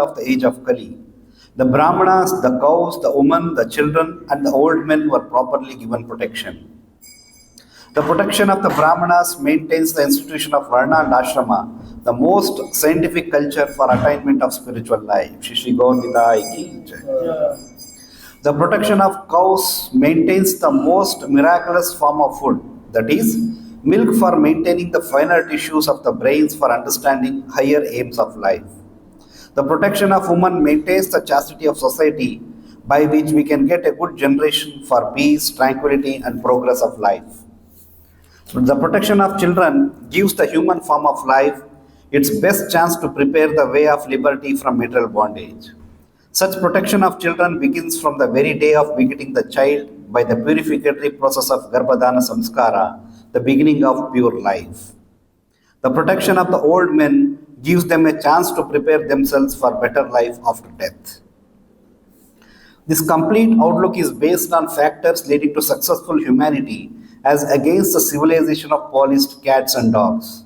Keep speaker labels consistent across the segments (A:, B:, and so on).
A: of the age of Kali. The Brahmanas, the cows, the women, the children, and the old men were properly given protection. The protection of the Brahmanas maintains the institution of Varna and Ashrama, the most scientific culture for attainment of spiritual life. Shri Shri Gaur Nitai ki jai. The protection of cows maintains the most miraculous form of food, that is, milk for maintaining the finer tissues of the brains for understanding higher aims of life. The protection of women maintains the chastity of society by which we can get a good generation for peace, tranquility, and progress of life. The protection of children gives the human form of life its best chance to prepare the way of liberty from material bondage. Such protection of children begins from the very day of begetting the child by the purificatory process of Garbhadana Samskara, the beginning of pure life. The protection of the old men gives them a chance to prepare themselves for better life after death. This complete outlook is based on factors leading to successful humanity as against the civilization of policed cats and dogs.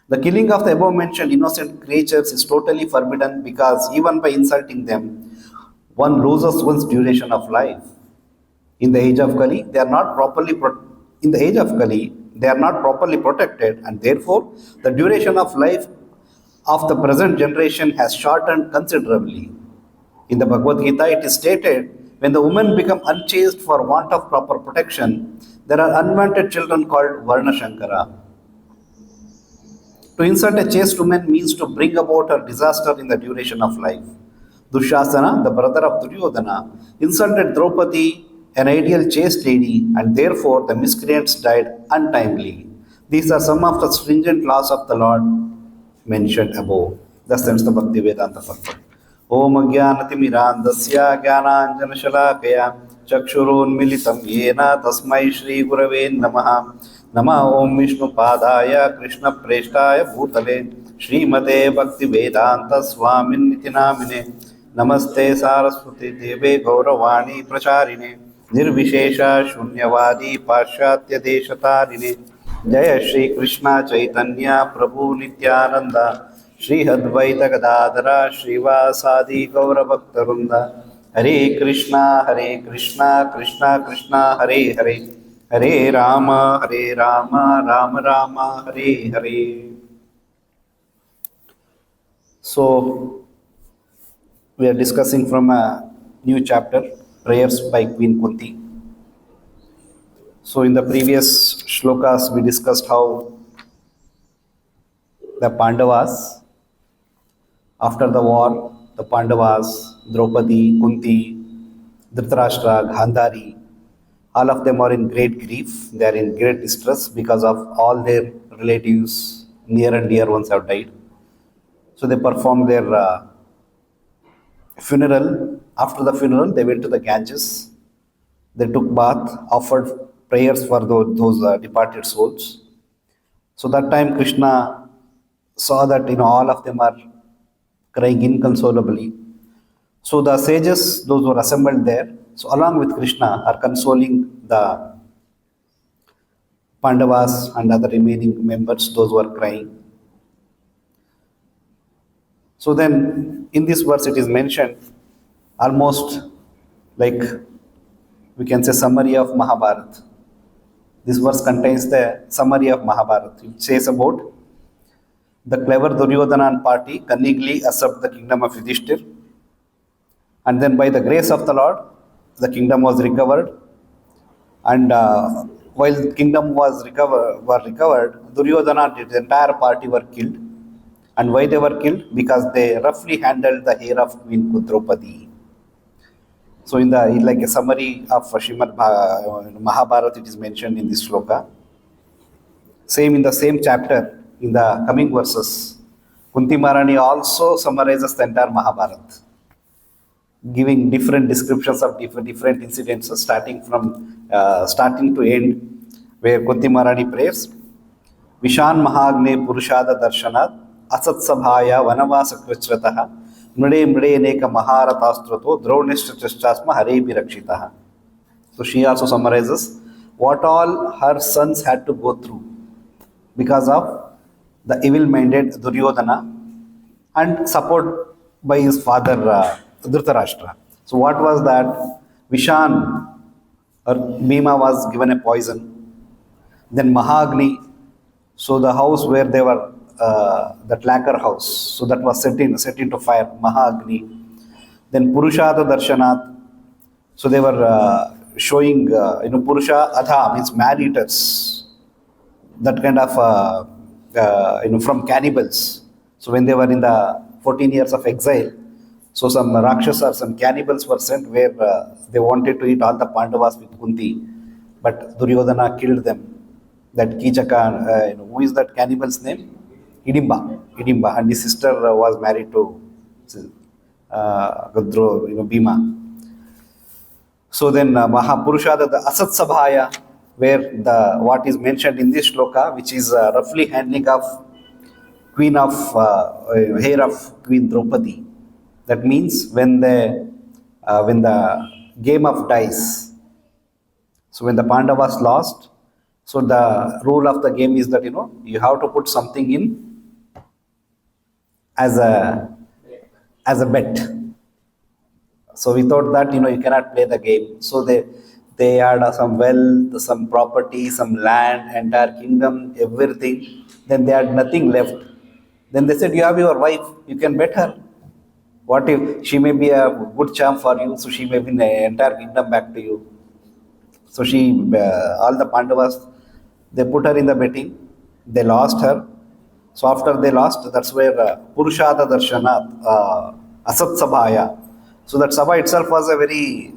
A: The killing of the above mentioned innocent creatures is totally forbidden because even by insulting them, one loses one's duration of life. In the age of Kali, they are not properly protected, and therefore the duration of life of the present generation has shortened considerably. In the Bhagavad Gita, it is stated, when the women become unchaste for want of proper protection, there are unwanted children called Varna Shankara. To insult a chaste woman means to bring about a disaster in the duration of life. Dushasana, the brother of Duryodhana, insulted Draupadi, an ideal chaste lady, and therefore the miscreants died untimely. These are some of the stringent laws of the Lord mentioned above. Thus ends the Bhakti Vedanta purport. Om Jnanatimirandasya Jnananjanashalakaya Chakshurunmilitam Yena Tasmai Shri Gurave Namaha. Nama Om Vishnu Padaya Krishna Preshtaya Bhutale Srimate Bhakti Vedanta Swamin Nitinamine Namaste Saraswati Deve Gauravani Pracharine Nirvishesha Shunyavadi Pashatya Deshatarine Jaya Shri Krishna Chaitanya Prabhu Nityananda Shri Advaita Gadadara Srivasadi Gaura Bhaktarunda Hare Krishna Krishna Krishna Hare Hare Hare Rama Rama Rama Hare Hare. So we are discussing from a new chapter, Prayers by Queen Kunti. So in the previous shlokas we discussed how the Pandavas, after the war, the Pandavas, Draupadi, Kunti, Dhritarashtra, Gandhari, all of them are in great grief. They are in great distress because of all their relatives, near and dear ones have died. So they performed their funeral. After the funeral, they went to the Ganges. They took bath, offered prayers for those departed souls. So that time Krishna saw that all of them are crying inconsolably. So the sages, those who are assembled there, so along with Krishna, are consoling the Pandavas and other remaining members, those who are crying. So then, in this verse, it is mentioned almost like we can say summary of Mahabharat. This verse contains the summary of Mahabharat. It says about the clever Duryodhana party cunningly usurped the kingdom of Yudhishthir, and then by the grace of the Lord, the kingdom was recovered. And while the kingdom was recovered, Duryodhana, the entire party were killed. And why they were killed? Because they roughly handled the hair of Queen Draupadi. So in like a summary of Srimad Mahabharat, it is mentioned in this shloka. Same in the same chapter, in the coming verses, Kunti Maharani also summarizes the entire Mahabharat, giving different descriptions of different incidents, starting to end, where Kunti Maharani prays, Vishan Mahagne Purushada Darshanat Asat Sabhaya Vanavasa Krichrataha Mride Neka Maharatastrato Dronishchasma Hare Birakshitaha. So she also summarizes what all her sons had to go through because of the evil-minded Duryodhana, and support by his father Dhritarashtra. So what was that? Vishan or Bhima was given a poison. Then Mahagni, so the house where they were, that lacquer house, so that was set into fire, Mahagni. Then Purushada Darshanat, so they were showing, Purusha Adha means man eaters, that kind of, from cannibals. So when they were in the 14 years of exile, so some Rakshasas, some cannibals were sent where they wanted to eat all the Pandavas with Kunti, but Duryodhana killed them. That Kichaka, who is that cannibal's name? Hidimba, and his sister was married to Bhima. So then Mahapurushada, the Asat Sabhaya, where the what is mentioned in this shloka, which is roughly handling of queen of hair of Queen Draupadi. That means when the game of dice, so when the Pandavas lost, so the rule of the game is that you have to put something in as a bet. So we thought that you cannot play the game. So they had some wealth, some property, some land, entire kingdom, everything. Then they had nothing left. Then they said, you have your wife, you can bet her. What if she may be a good charm for you, so she may win the entire kingdom back to you. So all the Pandavas, they put her in the betting. They lost her. So after they lost, that's where Purushada Darshanat, Asat Sabhaya. So that Sabha itself was a very,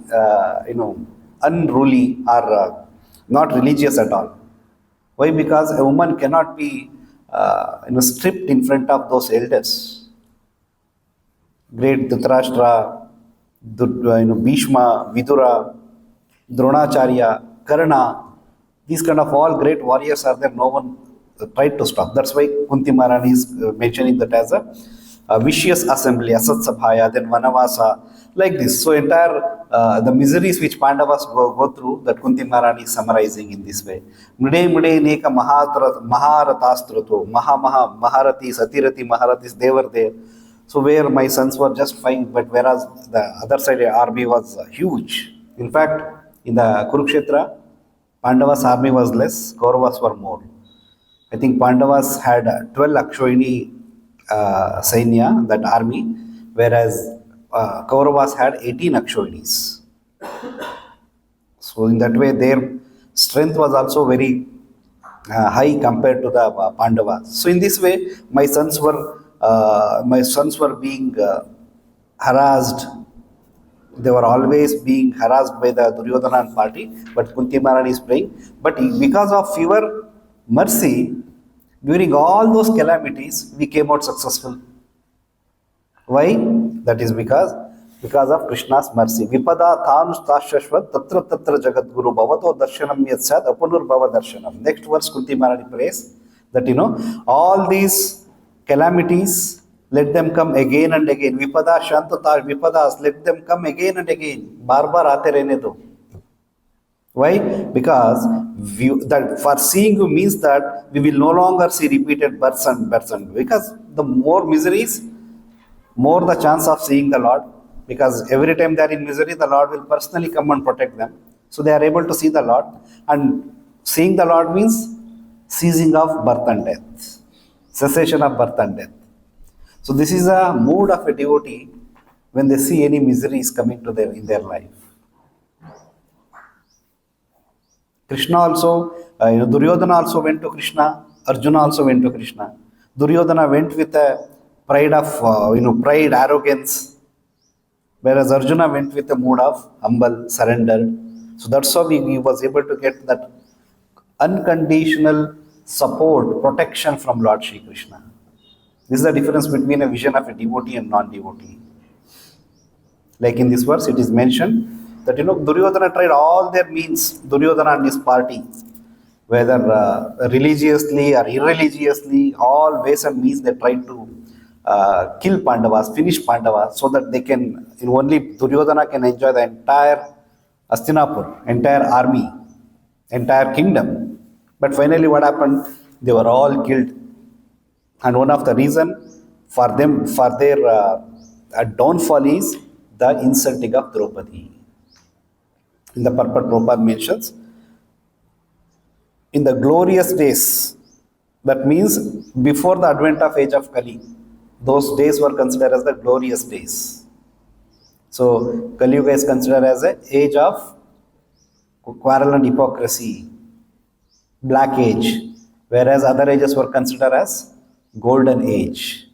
A: unruly or not religious at all. Why? Because a woman cannot be, stripped in front of those elders. Great Dhritarashtra, Bhishma, Vidura, Dronacharya, Karna, these kind of all great warriors are there. No one tried to stop. That's why Kunti Maharani is mentioning that as a vicious assembly, Asat Sabhaya, then Vanavasa, like this. So entire the miseries which Pandavas go through, that Kunti Maharani is summarizing in this way. Mude mude neka maharatastrato, maharati, satirati, maharatis, they were there. So where my sons were just fine, but whereas the other side army was huge. In fact, in the Kurukshetra, Pandavas army was less, Kauravas were more. I think Pandavas had 12 Akshoini Sainya, that army, whereas Kauravas had 18 Akshoinis. So in that way, their strength was also very high compared to the Pandavas. So in this way, my sons were being harassed. They were always being harassed by the Duryodhana party, but Kunti Maharani is praying. But because of your mercy, during all those calamities, we came out successful. Why? That is because of Krishna's mercy. Vipada thanustashashvat tatra tatra jagat guru bhavato darshanam yat sad apunur bhava darshanam. Next verse Kunti Maharani prays that all these calamities, let them come again and again. Vipada shantata vipadas, let them come again and again. Bar bar aate rehne do. Why? Because that for seeing you means that we will no longer see repeated births and births. Because the more miseries, more the chance of seeing the Lord. Because every time they are in misery, the Lord will personally come and protect them. So they are able to see the Lord. And seeing the Lord means ceasing of birth and death. Cessation of birth and death. So this is a mood of a devotee when they see any miseries coming to in their life. Krishna also, Duryodhana also went to Krishna. Arjuna also went to Krishna. Duryodhana went with a pride of, pride, arrogance, whereas Arjuna went with a mood of humble, surrender. So that's how he was able to get that unconditional support, protection from Lord Shri Krishna. This is the difference between a vision of a devotee and non-devotee. Like in this verse, it is mentioned that Duryodhana tried all their means, Duryodhana and his party, whether religiously or irreligiously, all ways and means they tried to kill Pandavas, finish Pandavas, so that they can, only Duryodhana can enjoy the entire Hastinapur, entire army, entire kingdom. But finally what happened? They were all killed. And one of the reason for them, for their downfall is the insulting of Draupadi. In the purport, Prabhupada mentions, in the glorious days, that means before the advent of age of Kali, those days were considered as the glorious days. So Kali Yuga is considered as an age of quarrel and hypocrisy, black age, whereas other ages were considered as golden age.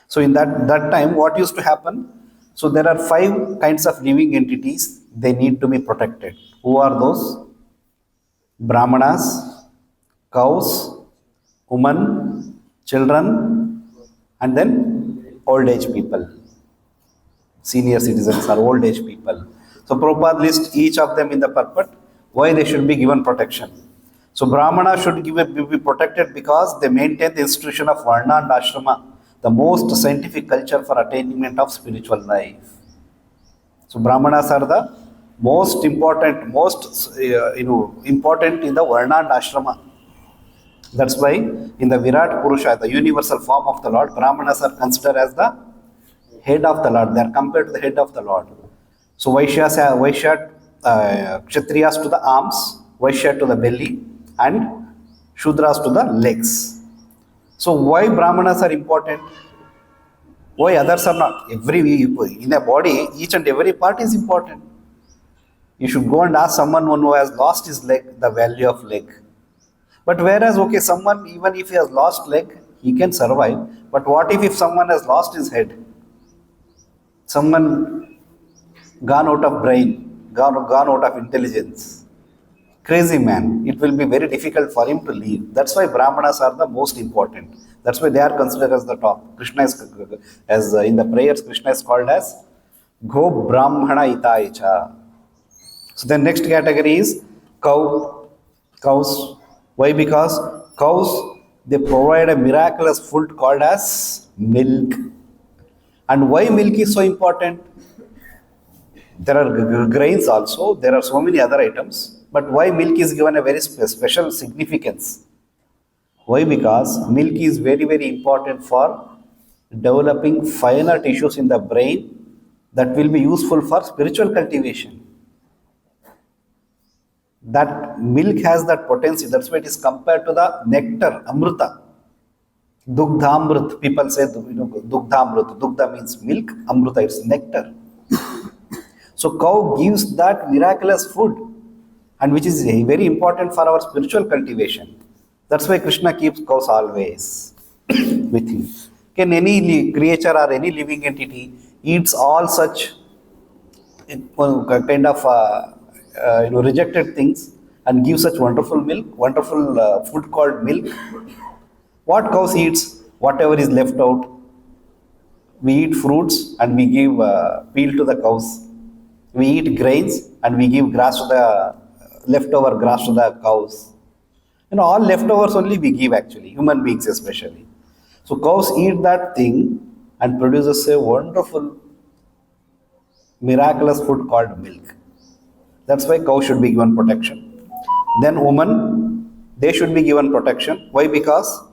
A: So in that time, what used to happen? So there are 5 kinds of living entities, they need to be protected. Who are those? Brahmanas, cows, women, children, and then old age people. Senior citizens or old age people. So Prabhupada lists each of them in the purport, why they should be given protection. So Brahmana should be protected because they maintain the institution of Varna and Ashrama, the most scientific culture for attainment of spiritual life. So Brahmanas are the most important, important in the Varna and Ashrama. That's why in the Virat Purusha, the universal form of the Lord, Brahmanas are considered as the head of the Lord. They are compared to the head of the Lord. So Kshatriyas to the arms, Vaishya to the belly, and Shudras to the legs. So why Brahmanas are important? Why others are not? In a body, each and every part is important. You should go and ask someone who has lost his leg, the value of leg. But whereas, someone, even if he has lost leg, he can survive. But what if someone has lost his head? Someone gone out of brain, gone out of intelligence. Crazy man. It will be very difficult for him to live. That's why Brahmanas are the most important. That's why they are considered as the top. Krishna is, in the prayers, Krishna is called as Go Brahmana Itaicha. So the next category is cows. Why? Because cows, they provide a miraculous food called as milk. And why milk is so important? There are grains also, there are so many other items, but why milk is given a very special significance? Why? Because milk is very, very important for developing finer tissues in the brain that will be useful for spiritual cultivation. That milk has that potency, that's why it is compared to the nectar, amrita. Dugdhamrit, people say, Dugdhamrit. Dugdha means milk, amrita, it's nectar. So cow gives that miraculous food, and which is very important for our spiritual cultivation. That's why Krishna keeps cows always with him. Can any creature or any living entity eats all such kind of rejected things and give such wonderful milk, wonderful food called milk? What cows eats? Whatever is left out. We eat fruits and we give peel to the cows. We eat grains and we give grass to the leftover grass to the cows. All leftovers only we give actually, human beings especially. So cows eat that thing and produces a wonderful, miraculous food called milk. That's why cows should be given protection. Then women, they should be given protection. Why? Because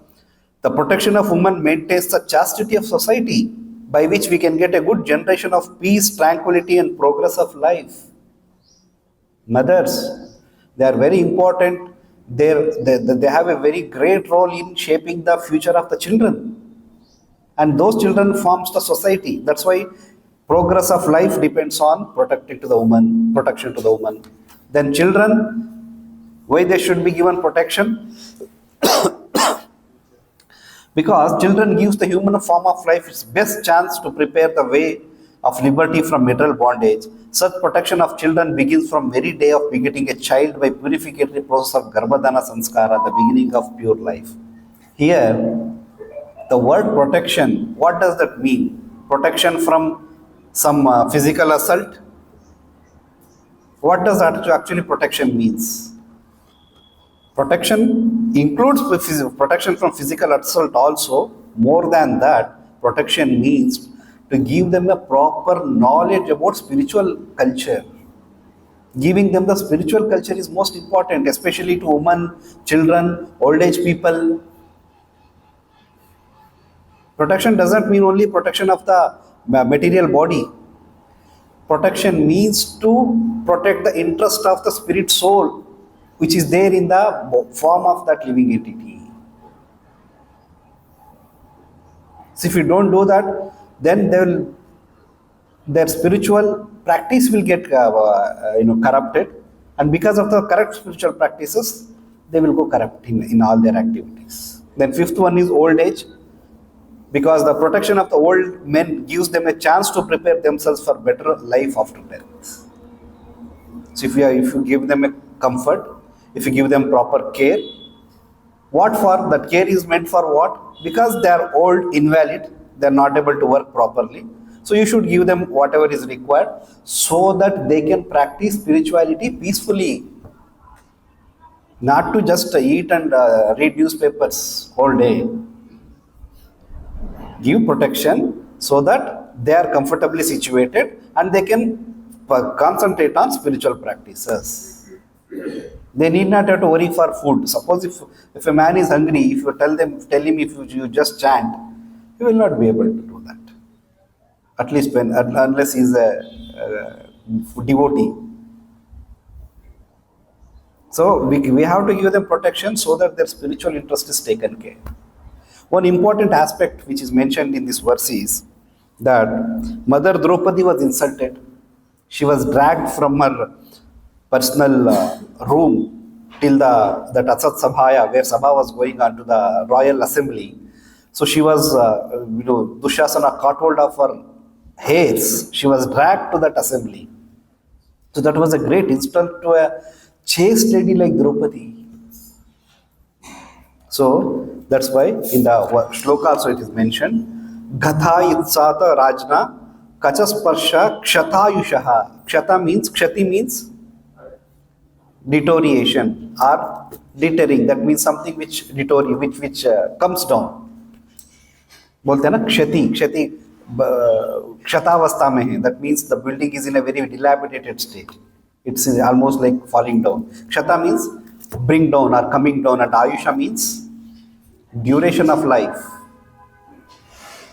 A: the protection of women maintains the chastity of society, by which we can get a good generation of peace, tranquility, and progress of life. Mothers, they are very important. They have a very great role in shaping the future of the children. And those children forms the society. That's why progress of life depends on protection to the woman. Then children, why they should be given protection? Because children gives the human form of life its best chance to prepare the way of liberty from material bondage. Such protection of children begins from very day of begetting a child by purificatory process of Garbhadana Sanskara, the beginning of pure life. Here, the word protection, what does that mean? Protection from some physical assault? What does actually protection means? Protection includes protection from physical assault also. More than that, protection means to give them a proper knowledge about spiritual culture. Giving them the spiritual culture is most important, especially to women, children, old age people. Protection doesn't mean only protection of the material body. Protection means to protect the interest of the spirit soul, which is there in the form of that living entity. So if you don't do that, then their spiritual practice will get corrupted, and because of the correct spiritual practices, they will go corrupt in all their activities. Then fifth one is old age, because the protection of the old men gives them a chance to prepare themselves for better life after death. So if you give them a comfort, if you give them proper care, what for? That care is meant for what? Because they are old, invalid, they are not able to work properly. So you should give them whatever is required so that they can practice spirituality peacefully. Not to just eat and read newspapers all day. Give protection so that they are comfortably situated and they can concentrate on spiritual practices. They need not have to worry for food. Suppose if a man is hungry, if you tell him if you just chant, he will not be able to do that. At least unless he is a devotee. So we have to give them protection so that their spiritual interest is taken care. One important aspect which is mentioned in this verse is that Mother Draupadi was insulted. She was dragged from her personal room till that Asat Sabhaya, where Sabha was going on to the royal assembly. So she was, Dushasana caught hold of her hairs. She was dragged to that assembly. So that was a great insult to a chaste lady like Draupadi. So that's why in the shloka also it is mentioned, Gatha Itsata Rajna Kachasparsha Kshatayushaha. Kshati means deterioration or deterring. That means something which comes down. बोलते हैं ना क्षति क्षतावस्था में है. That means the building is in a very dilapidated state. It's almost like falling down. Kshata means bring down or coming down, and Ayusha means duration of life.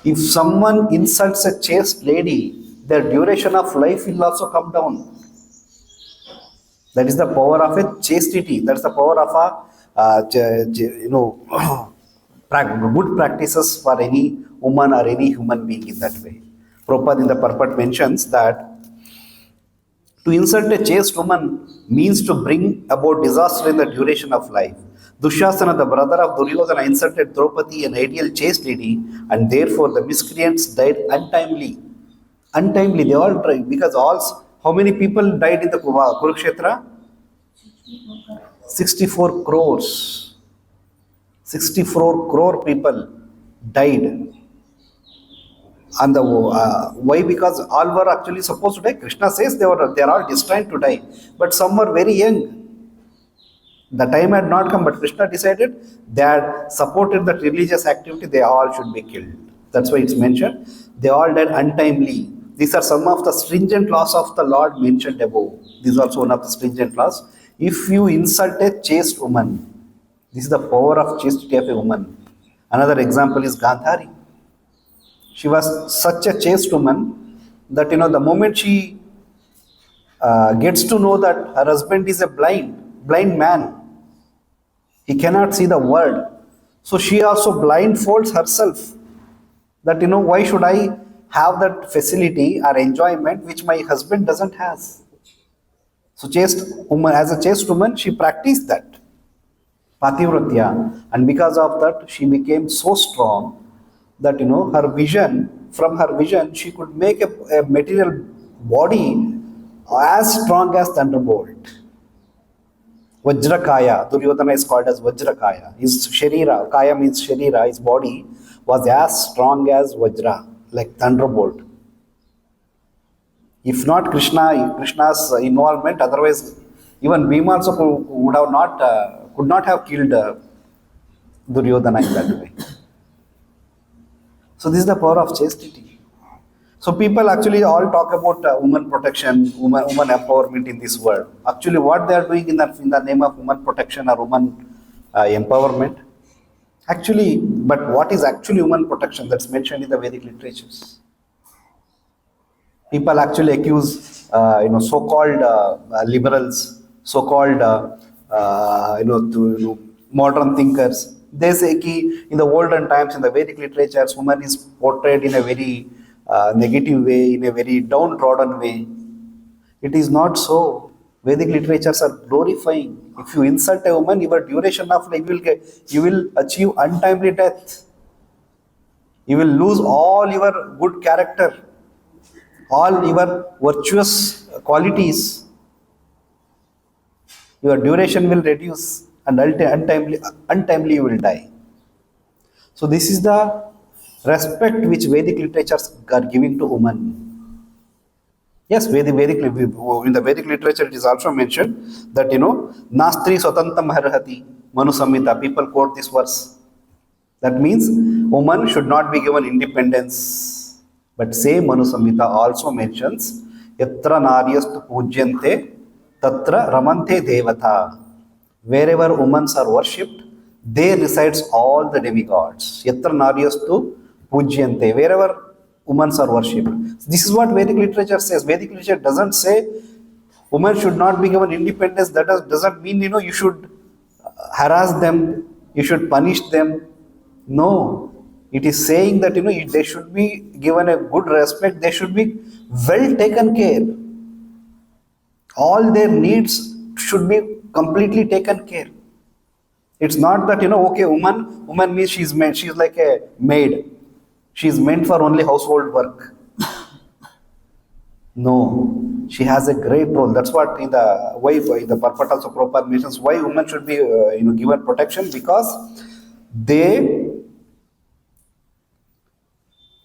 A: If someone insults a chaste lady, their duration of life will also come down. That is the power of a chastity. That's the power of good practices for any woman or any human being in that way. Prabhupada in the purport mentions that to insult a chaste woman means to bring about disaster in the duration of life. Dushasana, the brother of Duryodhana, insulted Draupadi, an ideal chaste lady, and therefore the miscreants died untimely. Untimely, they all died because how many people died in the Kurukshetra? 64 crores. 64 crore people died. And why? Because all were actually supposed to die. Krishna says they are all destined to die, but some were very young. The time had not come, but Krishna decided they had supported that religious activity, they all should be killed. That's why it's mentioned. They all died untimely. These are some of the stringent laws of the Lord mentioned above. This is also one of the stringent laws. If you insult a chaste woman, this is the power of chastity of a woman. Another example is Gandhari. She was such a chaste woman that the moment she gets to know that her husband is a blind man, he cannot see the world. So she also blindfolds herself. That why should I have that facility or enjoyment which my husband doesn't have? So as a chaste woman, she practiced that Pativratya, and because of that, she became so strong that from her vision, she could make a material body as strong as thunderbolt. Vajrakaya, Duryodhana is called as Vajrakaya. His Sharira, Kaya means Sharira, his body was as strong as Vajra, like thunderbolt. If not Krishna's involvement, otherwise even Bhima also could not have killed Duryodhana in that way. So this is the power of chastity. So people actually all talk about woman protection, woman empowerment in this world. Actually, what they are doing in the name of woman protection or woman empowerment? Actually, but what is actually woman protection? That's mentioned in the Vedic literatures. People actually accuse, so-called liberals, so-called, modern thinkers. They say ki in the olden times, in the Vedic literatures, woman is portrayed in a very negative way, in a very downtrodden way. It is not so. Vedic literatures are glorifying. If you insult a woman, your duration of life you will achieve untimely death. You will lose all your good character, all your virtuous qualities. Your duration will reduce, and untimely you will die. So this is the respect which Vedic literatures are giving to women. Yes, in the Vedic literature it is also mentioned that Nastri Swatantam Harhati Manu Samhita. People quote this verse. That means woman should not be given independence. But same Manu Samhita also mentions Yatra Naryastu Pujyante Tatra Ramante Devata. Wherever women are worshipped, there resides all the demigods. Yatra Naryastu Pujyante. Wherever women are worshipped. This is what Vedic literature says. Vedic literature doesn't say women should not be given independence. That doesn't mean you should harass them, you should punish them. No, it is saying that they should be given a good respect. They should be well taken care. All their needs should be completely taken care. It's not that okay, woman means she's like a maid. She's meant for only household work. No, she has a great role. That's what in the purport also Prabhupada mentions why women should be given protection, because they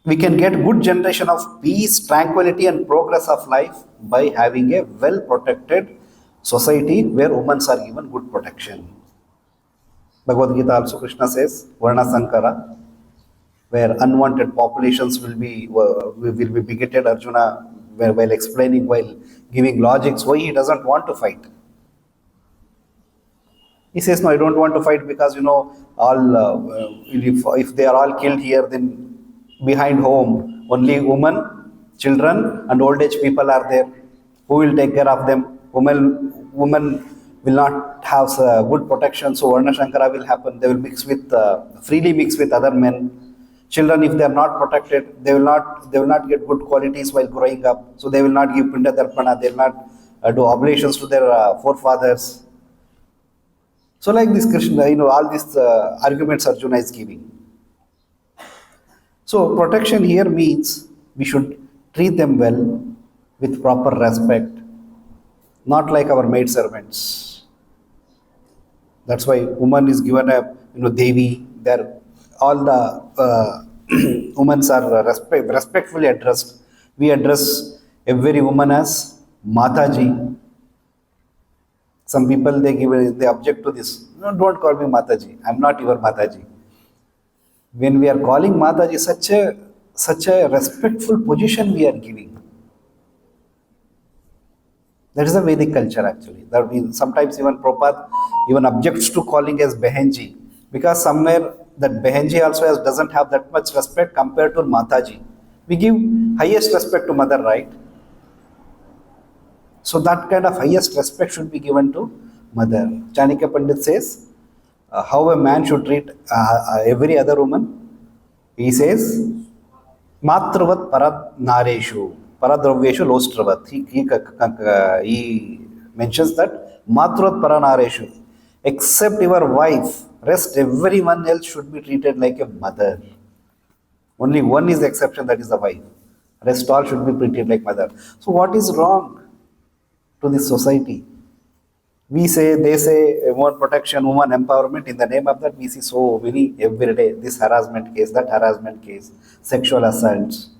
A: we can get good generation of peace, tranquility, and progress of life by having a well protected society where women are given good protection. Bhagavad Gita also Krishna says Varna Sankara, where unwanted populations will be bigoted. Arjuna, while explaining, while giving logics why he doesn't want to fight, he says, no, I don't want to fight because all if they are all killed here, then behind home only women, children, and old age people are there. Who will take care of them? Women will not have good protection, so Varna Shankara will happen. They will freely mix with other men. Children, if they are not protected, they will not get good qualities while growing up. So they will not give Pinda Darpana. They will not do oblations to their forefathers. So like this Krishna, all these arguments Arjuna is giving. So protection here means we should treat them well with proper respect, not like our maid servants. That's why woman is given a Devi. There, all the women are respectfully addressed. We address every woman as Mataji. Some people they object to this. No, don't call me Mataji. I'm not your Mataji. When we are calling Mataji, such a respectful position we are giving. That is a Vedic culture actually. That means sometimes even Prabhupada even objects to calling as Behenji, because somewhere that Behenji also doesn't have that much respect compared to Mataji. We give highest respect to mother, right? So that kind of highest respect should be given to mother. Chanakya Pandit says how a man should treat every other woman. He says, Matravat parad nareshu, paradraveshu lostravat. He mentions that Matravat paranareshu, except your wife, rest everyone else should be treated like a mother. Only one is the exception, that is the wife. Rest all should be treated like mother. So what is wrong to this society? They say woman protection, woman empowerment. In the name of that, we see so many every day. This harassment case, that harassment case, sexual assaults.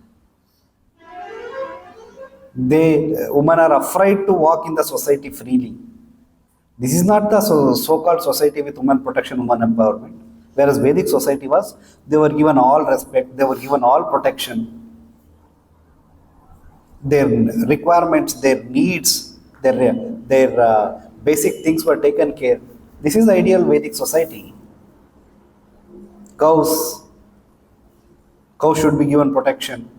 A: Women are afraid to walk in the society freely. This is not the so-called society with woman protection, woman empowerment. Whereas Vedic society was, they were given all respect, they were given all protection. Their requirements, their needs, their basic things were taken care. This is the ideal Vedic society. Cows should be given protection.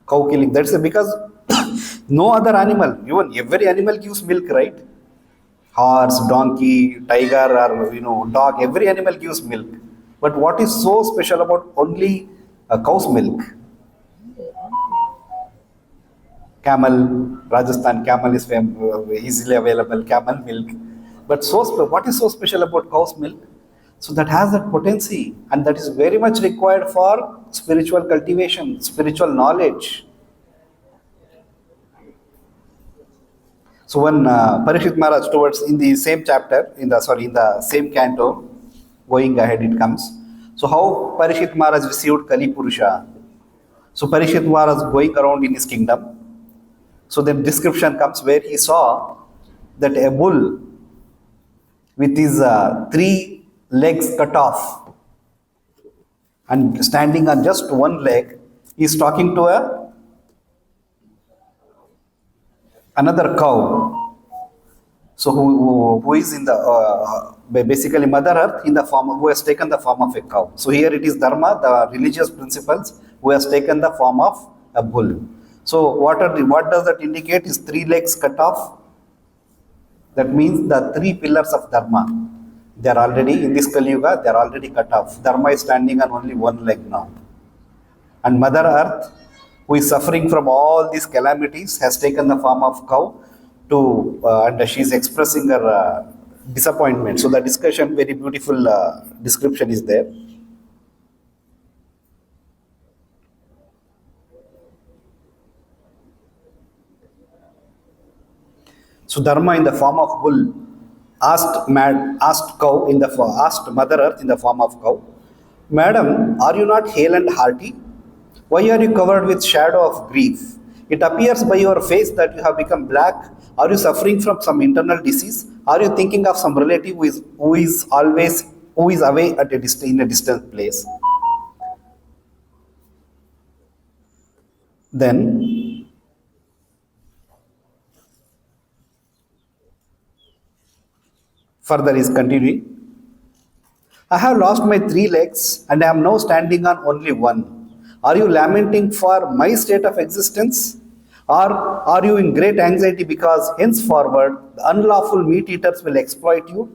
A: Cow killing. That's because no other animal, even every animal gives milk, right? Horse, donkey, tiger, or dog. Every animal gives milk. But what is so special about only a cow's milk? Camel, Rajasthan camel is easily available. Camel milk. But what is so special about cow's milk? So that has that potency, and that is very much required for spiritual cultivation, spiritual knowledge. So when Parishit Maharaj towards in the same chapter, in the same canto, going ahead it comes. So how Parishit Maharaj received Kali Purusha. So Parishit Maharaj going around in his kingdom. So the description comes where he saw that a bull with his three legs cut off and standing on just one leg is talking to another cow. So who is in the basically Mother Earth in the form who has taken the form of a cow. So here it is Dharma, the religious principles, who has taken the form of a bull. So what does that indicate? Is three legs cut off. That means the three pillars of Dharma, they are already in this Kali Yuga, they are already cut off. Dharma is standing on only one leg now. And Mother Earth, who is suffering from all these calamities, has taken the form of cow and she is expressing her disappointment. So the discussion, very beautiful description is there. So Dharma in the form of bull asked Mother Earth in the form of cow, "Madam, are you not hale and hearty? Why are you covered with shadow of grief? It appears by your face that you have become black. Are you suffering from some internal disease? Are you thinking of some relative who is away in a distant place?" Then further is continuing. "I have lost my three legs and I am now standing on only one. Are you lamenting for my state of existence? Or are you in great anxiety because henceforward the unlawful meat eaters will exploit you?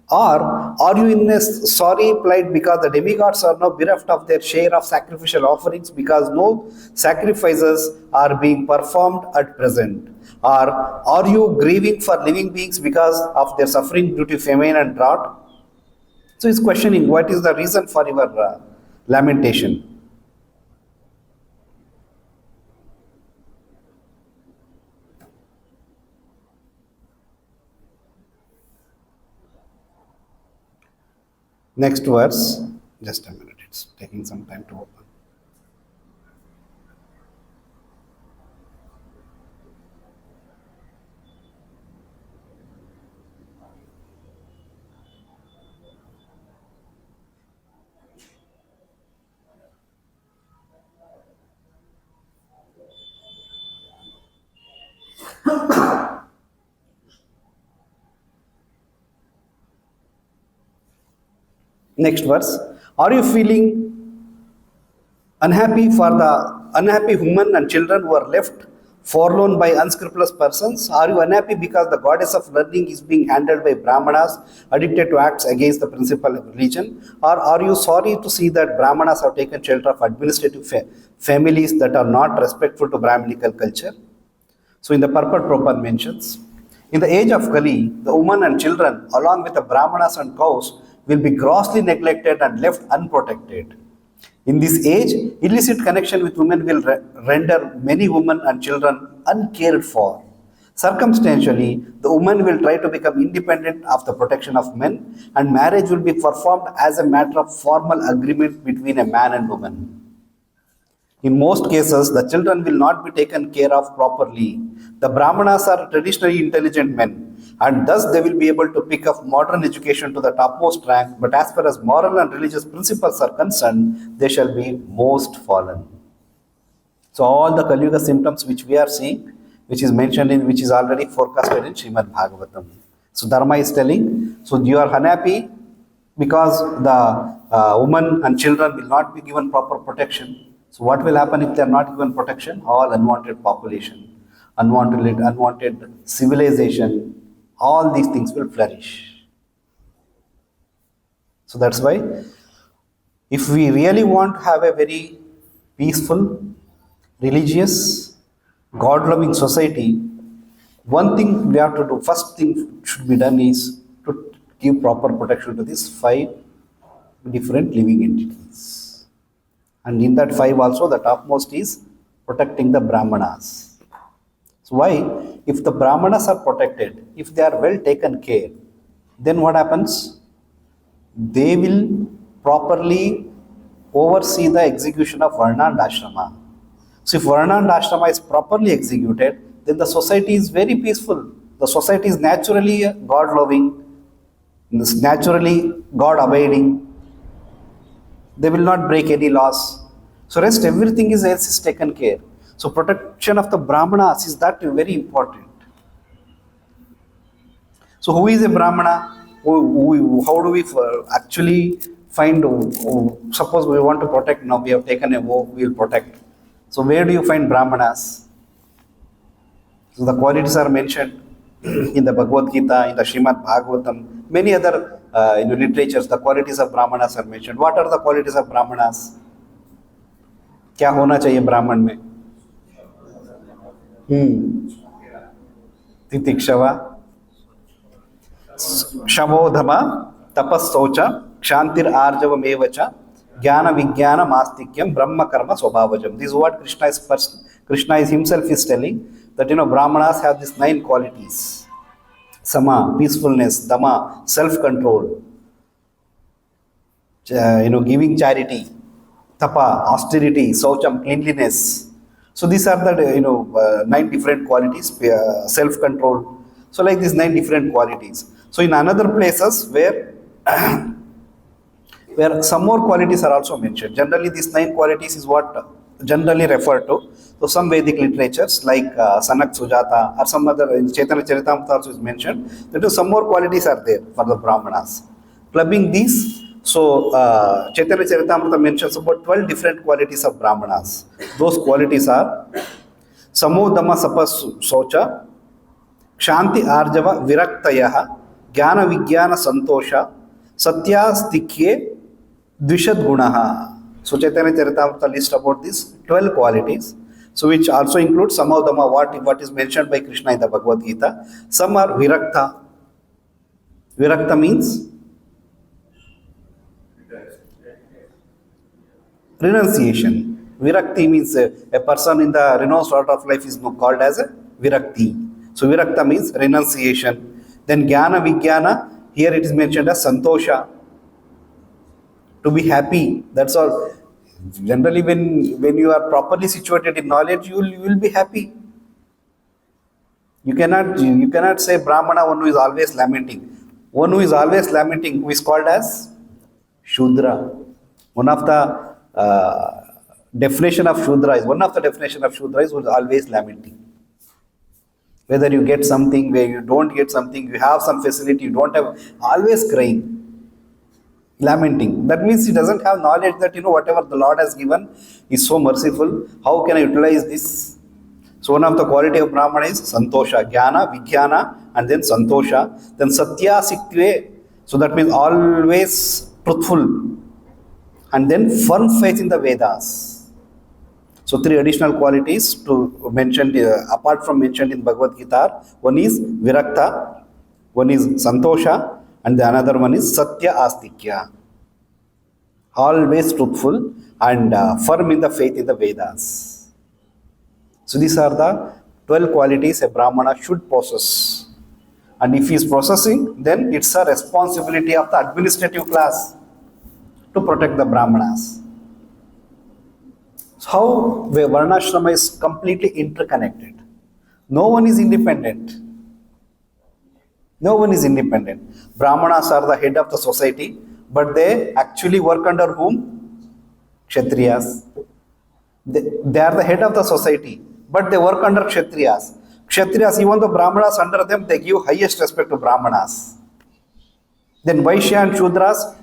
A: Or are you in a sorry plight because the demigods are now bereft of their share of sacrificial offerings because no sacrifices are being performed at present? Or are you grieving for living beings because of their suffering due to famine and drought?" So he's questioning what is the reason for your lamentation. Next verse, just a minute, it's taking some time to open. Next verse, "Are you feeling unhappy for the unhappy women and children who are left forlorn by unscrupulous persons? Are you unhappy because the goddess of learning is being handled by Brahmanas addicted to acts against the principle of religion? Or are you sorry to see that Brahmanas have taken shelter of administrative families that are not respectful to Brahminical culture?" So in the purport, Prabhupada mentions, in the age of Kali, the women and children, along with the Brahmanas and cows, will be grossly neglected and left unprotected. In this age, illicit connection with women will render many women and children uncared for. Circumstantially, the woman will try to become independent of the protection of men, and marriage will be performed as a matter of formal agreement between a man and woman. In most cases, the children will not be taken care of properly. The Brahmanas are traditionally intelligent men, and thus they will be able to pick up modern education to the topmost rank, but as far as moral and religious principles are concerned, they shall be most fallen. So all the Kali Yuga symptoms which we are seeing, which is mentioned in, which is already forecasted in Srimad Bhagavatam. So Dharma is telling, so you are unhappy because the women and children will not be given proper protection. So what will happen if they are not given protection? All unwanted population, unwanted civilization, all these things will flourish. So that's why if we really want to have a very peaceful, religious, God-loving society, one thing we have to do, first thing should be done is to give proper protection to these five different living entities. And in that five also, the topmost is protecting the Brahmanas. So why? If the Brahmanas are protected, if they are well taken care, then what happens? They will properly oversee the execution of Varna and Ashrama. So if Varna and Ashrama is properly executed, then the society is very peaceful. The society is naturally God-loving, naturally God-abiding. They will not break any laws. So rest everything else is taken care. So protection of the Brahmanas is that very important. So who is a Brahmana? How do we actually find, suppose we want to protect, now we have taken a vow, we will protect. So where do you find Brahmanas? So the qualities are mentioned in the Bhagavad Gita, in the Srimad Bhagavatam, many other literatures, the qualities of Brahmanas are mentioned. What are the qualities of Brahmanas? क्या होना चाहिए ब्राह्मण में? तितिक्षवा, शमोधम, तपस्सौच, क्षांतिर आर्जवमेव च, ज्ञान विज्ञान मास्तिक्यम, ब्रह्म कर्म स्वभावजम. This is what Krishna is himself is telling, that Brahmanas have these 9 qualities: sama, peacefulness; dama, self-control; giving charity; tapa, austerity; saucham, cleanliness. So these are the 9 different qualities, self-control. So like these 9 different qualities. So in another places where where some more qualities are also mentioned. Generally, these 9 qualities is what generally referred to. So some Vedic literatures like Sanak Sujata or some other, in Chaitanya Charitamrita also is mentioned, that some more qualities are there for the Brahmanas. Clubbing these, so Chaitanya Charitamrita mentions about 12 different qualities of Brahmanas. Those qualities are Samodama Sapas Socha, Kshanti Arjava Viraktaya, Jnana Vijnana Santosha, Satya Stikye Dvishad Gunaha. So Chaitanya Charitamrita lists about these 12 qualities. So which also includes Samadama, what is mentioned by Krishna in the Bhagavad Gita. Some are Virakta. Virakta means renunciation. Virakti means a person in the renounced order of life is called as a Virakti. So Virakta means renunciation. Then Jnana Vijnana, here it is mentioned as Santosha. To be happy, that's all. Generally, when you are properly situated in knowledge, you will be happy. You cannot say Brahmana, one who is always lamenting. One who is always lamenting, who is called as Shudra. One of the definition of Shudra is who is always lamenting. Whether you get something, where you don't get something, you have some facility, you don't have, always crying. Lamenting. That means he doesn't have knowledge that whatever the Lord has given is so merciful. How can I utilize this? So one of the quality of Brahmana is Santosha, Jnana, Vijnana, and then Santosha. Then Satya Siktve. So that means always truthful. And then firm faith in the Vedas. So 3 additional qualities to mention apart from mentioned in Bhagavad Gita. One is Virakta, one is Santosha, and the another one is Satya Astikya. Always truthful and firm in the faith in the Vedas. So these are the 12 qualities a Brahmana should possess. And if he is possessing, then it's a responsibility of the administrative class to protect the Brahmanas. So how Varnashrama is completely interconnected. No one is independent. No one is independent. Brahmanas are the head of the society, but they actually work under whom? Kshatriyas. They are the head of the society, but they work under Kshatriyas. Kshatriyas, even though Brahmanas under them, they give highest respect to Brahmanas. Then Vaishya and Shudras,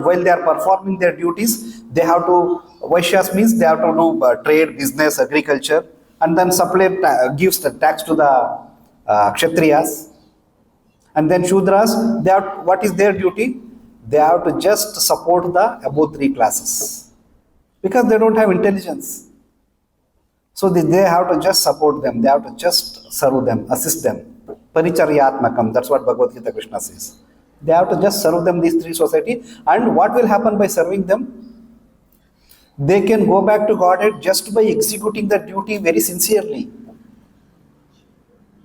A: while they are performing their duties, They have to, Vaishyas means they have to do trade, business, agriculture, and then supply, gives the tax to the Kshatriyas. And then Shudras, they have, what is their duty? They have to just support the above three classes because they don't have intelligence. So they have to just support them, they have to just serve them, assist them. Paricharyatmakam, that's what Bhagavad Gita Krishna says. They have to just serve them, these three society. And what will happen by serving them? They can go back to Godhead just by executing their duty very sincerely.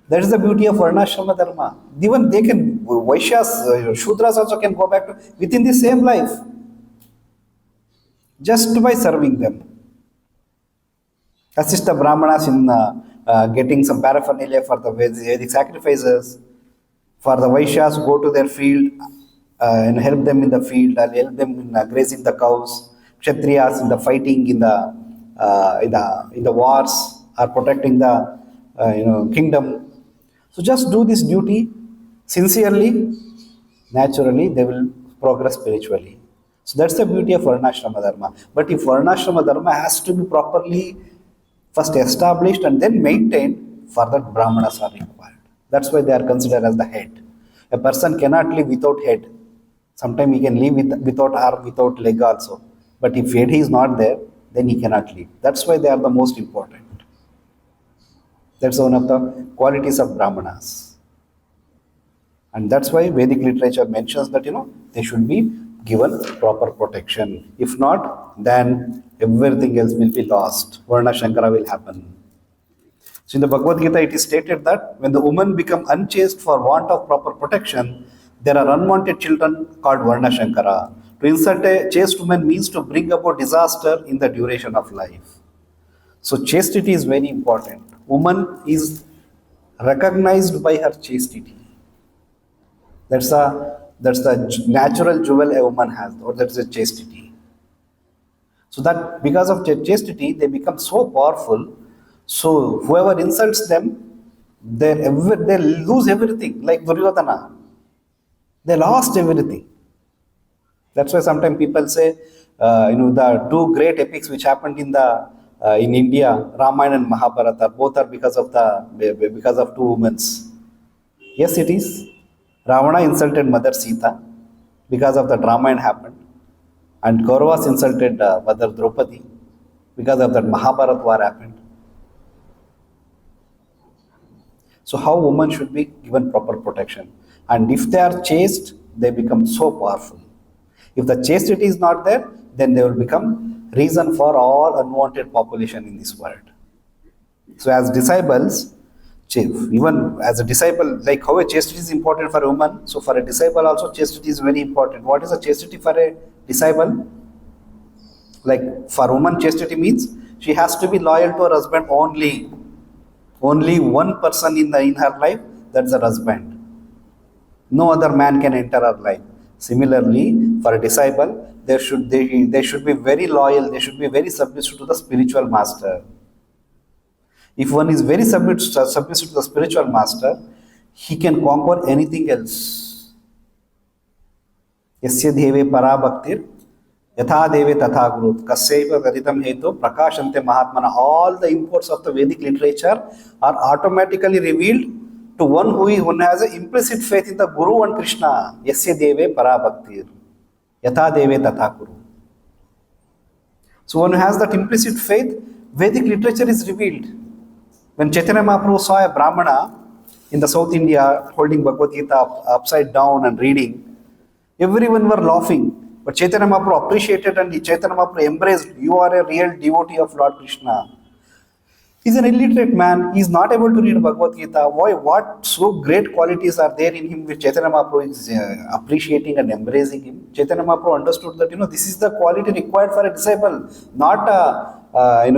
A: That is the beauty of Varnashrama Dharma. Even they can, Vaishyas, Shudras also can go back to within the same life. Just by serving them. Assist the Brahmanas in getting some paraphernalia for the Vedic sacrifices. For the Vaishyas, go to their field and help them in the field, and help them in grazing the cows. Kshatriyas in the fighting in the wars, or protecting the kingdom. So just do this duty sincerely. Naturally, they will progress spiritually. So that's the beauty of Varnashrama Dharma. But if Varnashrama Dharma has to be properly first established and then maintained, for that Brahmanas are required. That's why they are considered as the head. A person cannot live without head. Sometimes he can live without arm, without leg also. But if head is not there, then he cannot live. That's why they are the most important. That's one of the qualities of Brahmanas. And that's why Vedic literature mentions that, they should be given proper protection. If not, then everything else will be lost. Varna Shankara will happen. So in the Bhagavad Gita, it is stated that when the woman become unchaste for want of proper protection, there are unwanted children called Varna Shankara. To insult a chaste woman means to bring about disaster in the duration of life. So chastity is very important. Woman is recognized by her chastity. That's the natural jewel a woman has, or that's a chastity. So that because of chastity, they become so powerful. So whoever insults them, they lose everything. Like Duryodhana, they lost everything. That's why sometimes people say, the two great epics which happened in India, Ramayana and Mahabharata, both are because of two women. Yes, it is. Ravana insulted Mother Sita because of that Ramayana happened, and Kauravas insulted Mother Draupadi because of that Mahabharat war happened. So how women should be given proper protection, and if they are chaste, they become so powerful. If the chastity is not there, then they will become reason for all unwanted population in this world. So as disciples, even as a disciple, like how a chastity is important for a woman, so for a disciple also chastity is very important. What is a chastity for a disciple? Like for woman, chastity means she has to be loyal to her husband only. Only one person in her life, that's her husband. No other man can enter her life. Similarly, for a disciple, they should be very loyal, they should be very submissive to the spiritual master. If one is very submissive to the spiritual master, he can conquer anything else. Yasya deve parabhaktir, yatha deve tatha gurut, kasyaiva gaditam hetu, prakashante mahatmana. All the imports of the Vedic literature are automatically revealed to one who has an implicit faith in the Guru and Krishna. Yasya deve parabhaktir, yatha deve tatha guru. So one who has that implicit faith, Vedic literature is revealed. When Chaitanya Mahaprabhu saw a Brahmana in the South India holding Bhagavad Gita upside down and reading, everyone were laughing. But Chaitanya Mahaprabhu appreciated and Chaitanya Mahaprabhu embraced, you are a real devotee of Lord Krishna. He's an illiterate man, he is not able to read Bhagavad Gita. Why? What so great qualities are there in him which Chaitanya Mahaprabhu is appreciating and embracing him? Chaitanya Mahaprabhu understood that this is the quality required for a disciple, not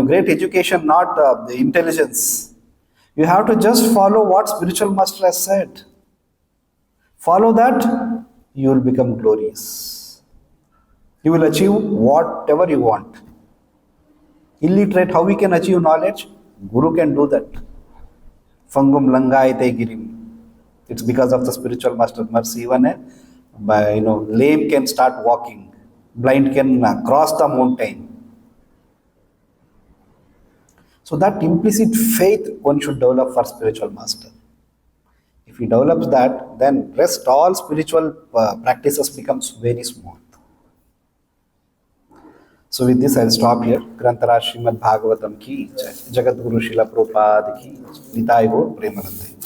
A: great education, not the intelligence. You have to just follow what spiritual master has said. Follow that, you will become glorious. You will achieve whatever you want. Illiterate, how we can achieve knowledge? Guru can do that. Fangum langaite girim. It's because of the spiritual master's mercy. Even lame can start walking. blind can cross the mountain. So that implicit faith one should develop for spiritual master. If he develops that, then rest all spiritual practices becomes very smooth. So with this, I'll stop here. Grantara Srimad Bhagavatam ki jai. Jagat Guru Srila Prabhupada ki jai. Nitai Gaur Premanande.